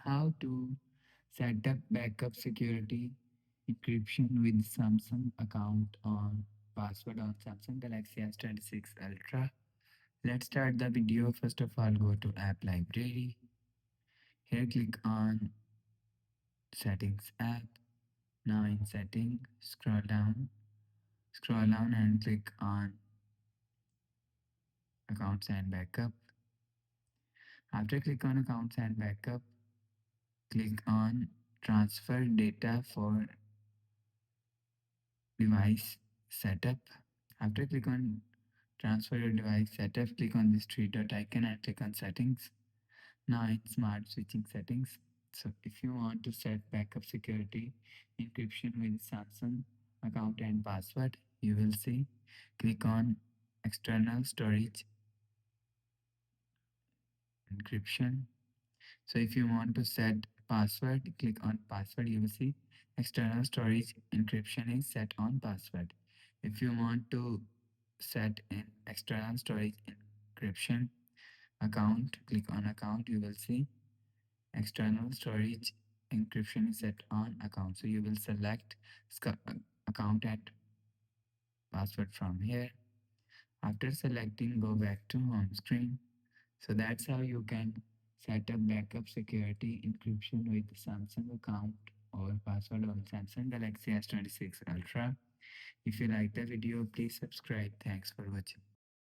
How to set up backup security encryption with Samsung account on password on Samsung Galaxy S26 Ultra. Let's start the video. First of all, go to app library. Here click on settings app. Now in setting, scroll down and click on accounts and backup. After click on accounts and backup, click on transfer data for device setup. After click on transfer your device setup, click on this three dot icon and click on settings. Now in smart switching settings. So if you want to set backup security encryption with Samsung account and password, you will see click on external storage encryption. So if you want to set password, click on password. You will see external storage encryption is set on password. If you want to set an external storage encryption account, click on account. You will see external storage encryption is set on account. So you will select account and password from here. After selecting, go back to home screen. So that's how you can set up backup security encryption with Samsung account or password on Samsung Galaxy S26 Ultra. If you like the video, please subscribe. Thanks for watching.